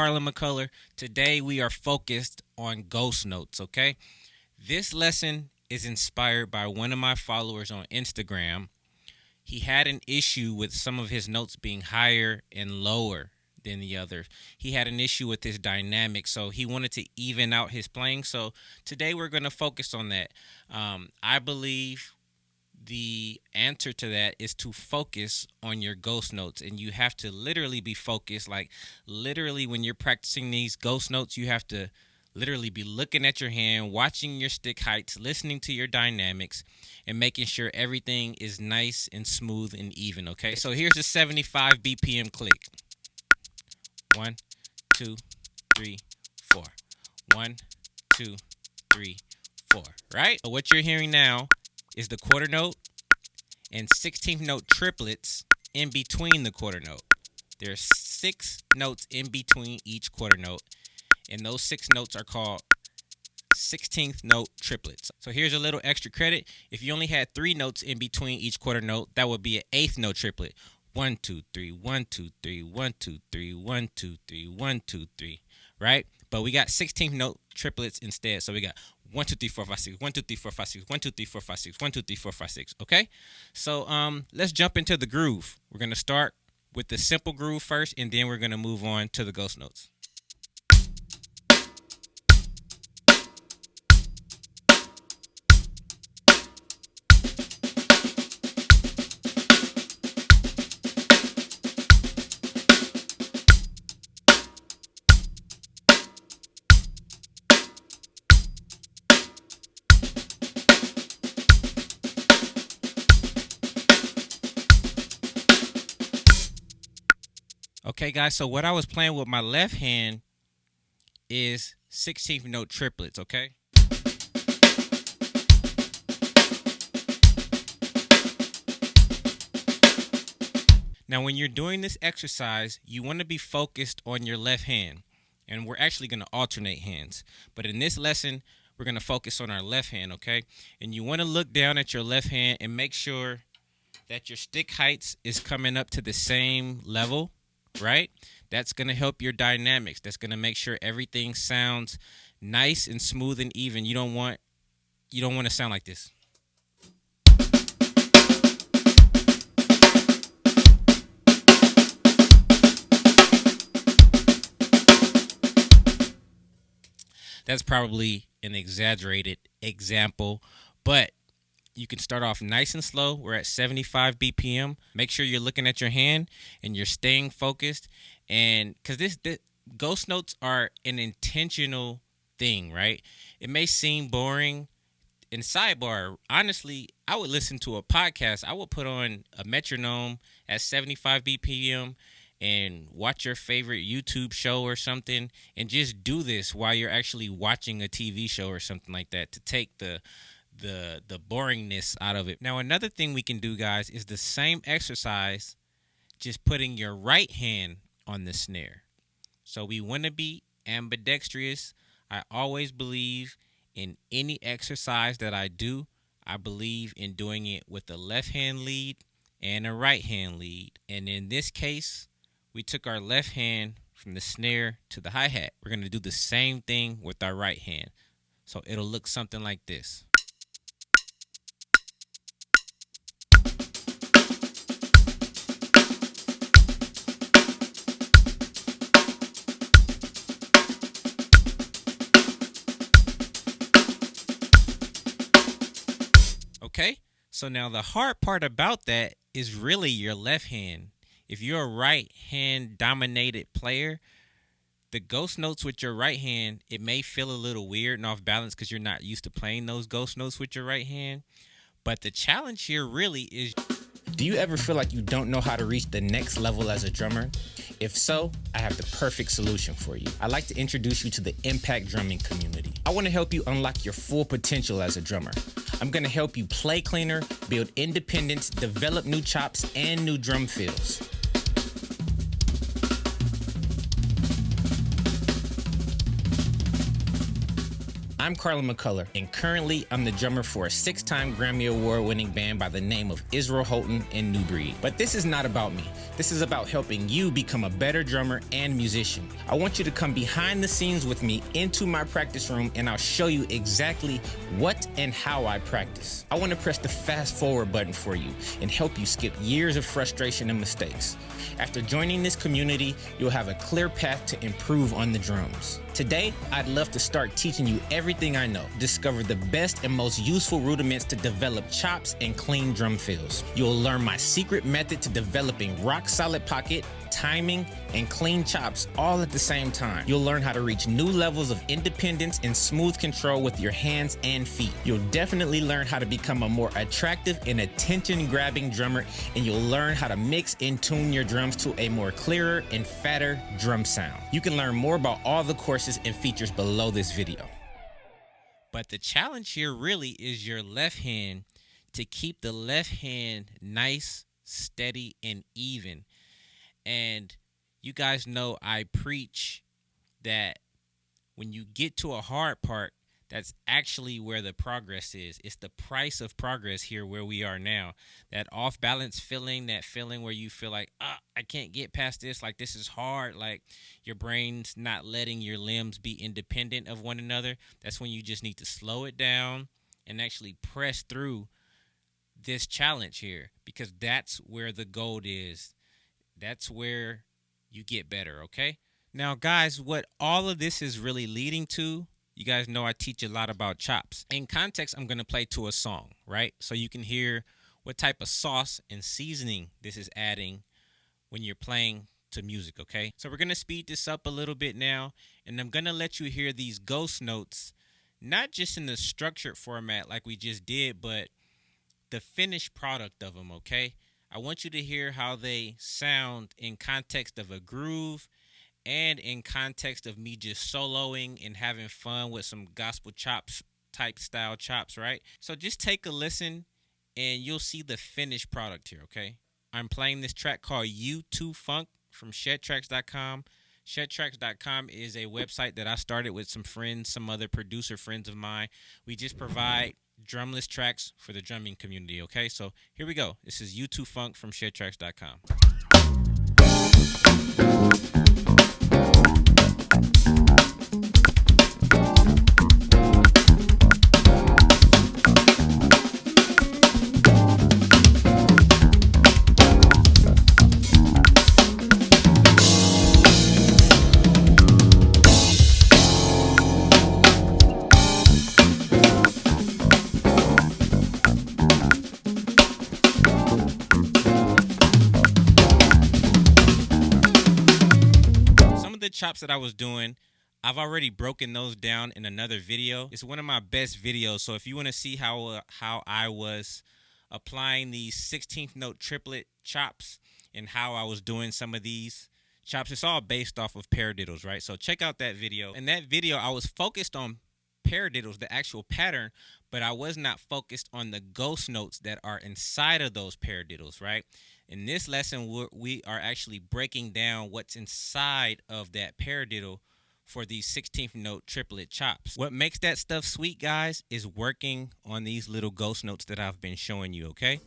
Carlin Muccular. Today we are focused on ghost notes, okay? This lesson is inspired by one of my followers on Instagram. He had an issue with some of his notes being higher and lower than the others. He had an issue with his dynamic, so he wanted to even out his playing. So today we're going to focus on that. I believe the answer to that is to focus on your ghost notes, and you have to literally be focused. Like literally when you're practicing these ghost notes, you have to literally be looking at your hand, watching your stick heights, listening to your dynamics, and making sure everything is nice and smooth and even, okay? So here's a 75 BPM click. 1, 2, 3, 4. 1, 2, 3, 4, right? So what you're hearing now is the quarter note and 16th note triplets in between the quarter note. There's 6 notes in between each quarter note, and those 6 notes are called 16th note triplets. So here's a little extra credit. If you only had 3 notes in between each quarter note, that would be an 8th note triplet. 1, 2, 3, 1, 2, 3, 1, 2, 3, 1, 2, 3, 1, 2, 3, right? But we got 16th note triplets instead. So we got 1, 2, 3, 4, 5, 6, 1, 2, 3, 4, 5, 6, 1, 2, 3, 4, 5, 6, 1, 2, 3, 4, 5, 6. Okay? So let's jump into the groove. We're gonna start with the simple groove first, and then we're gonna move on to the ghost notes. Okay, guys, so what I was playing with my left hand is 16th note triplets, okay? Now, when you're doing this exercise, you want to be focused on your left hand, and we're actually going to alternate hands. But in this lesson, we're going to focus on our left hand, okay? And you want to look down at your left hand and make sure that your stick heights is coming up to the same level, right? That's going to help your dynamics. That's going to make sure everything sounds nice and smooth and even. You don't want to sound like this. That's probably an exaggerated example, but you can start off nice and slow. We're at 75 BPM. Make sure you're looking at your hand and you're staying focused. And because this ghost notes are an intentional thing, right? It may seem boring. And sidebar, honestly, I would listen to a podcast. I would put on a metronome at 75 BPM and watch your favorite YouTube show or something, and just do this while you're actually watching a TV show or something like that to take the boringness out of it. Now, another thing we can do, guys, is the same exercise, just putting your right hand on the snare. So we want to be ambidextrous. I always believe in any exercise that I do, I believe in doing it with a left hand lead and a right hand lead. And in this case, we took our left hand from the snare to the hi-hat. We're going to do the same thing with our right hand. So it'll look something like this. Okay, so now the hard part about that is really your left hand. If you're a right hand dominated player, the ghost notes with your right hand, it may feel a little weird and off balance because you're not used to playing those ghost notes with your right hand. But the challenge here really is, do you ever feel like you don't know how to reach the next level as a drummer? If so, I have the perfect solution for you. I'd like to introduce you to the Impact Drumming community. I want to help you unlock your full potential as a drummer. I'm going to help you play cleaner, build independence, develop new chops, and new drum fills. I'm Carlin Muccular, and currently I'm the drummer for a 6-time Grammy Award-winning band by the name of Israel Houghton and New Breed. But this is not about me. This is about helping you become a better drummer and musician. I want you to come behind the scenes with me into my practice room, and I'll show you exactly what and how I practice. I want to press the fast forward button for you and help you skip years of frustration and mistakes. After joining this community, you'll have a clear path to improve on the drums. Today, I'd love to start teaching you everything I know. Discover the best and most useful rudiments to develop chops and clean drum fills. You'll learn my secret method to developing rock-solid pocket, timing, and clean chops all at the same time. You'll learn how to reach new levels of independence and smooth control with your hands and feet. You'll definitely learn how to become a more attractive and attention-grabbing drummer, and you'll learn how to mix and tune your drums to a more clearer and fatter drum sound. You can learn more about all the courses and features below this video. But the challenge here really is your left hand, to keep the left hand nice, steady, and even. And you guys know I preach that when you get to a hard part, that's actually where the progress is. It's the price of progress here where we are now. That off-balance feeling, that feeling where you feel like, I can't get past this, like this is hard, like your brain's not letting your limbs be independent of one another. That's when you just need to slow it down and actually press through this challenge here, because that's where the gold is. That's where you get better, okay? Now, guys, what all of this is really leading to, you guys know I teach a lot about chops. In context, I'm going to play to a song, right? So you can hear what type of sauce and seasoning this is adding when you're playing to music, okay? So we're going to speed this up a little bit now, and I'm going to let you hear these ghost notes, not just in the structured format like we just did, but the finished product of them, okay? I want you to hear how they sound in context of a groove and in context of me just soloing and having fun with some gospel chops type style chops, right? So just take a listen and you'll see the finished product here, okay? I'm playing this track called U2 Funk from shedtracks.com. Shedtracks.com is a website that I started with some friends, some other producer friends of mine. We just provide drumless tracks for the drumming community, okay? So here we go. This is U2 Funk from shedtracks.com. Chops that I was doing, I've already broken those down in another video. It's one of my best videos, so if you want to see how I was applying these 16th note triplet chops and how I was doing some of these chops, it's all based off of paradiddles, right? So check out that video. In that video, I was focused on paradiddles, the actual pattern, but I was not focused on the ghost notes that are inside of those paradiddles, right? In this lesson, we are actually breaking down what's inside of that paradiddle for these 16th note triplet chops. What makes that stuff sweet, guys, is working on these little ghost notes that I've been showing you, okay?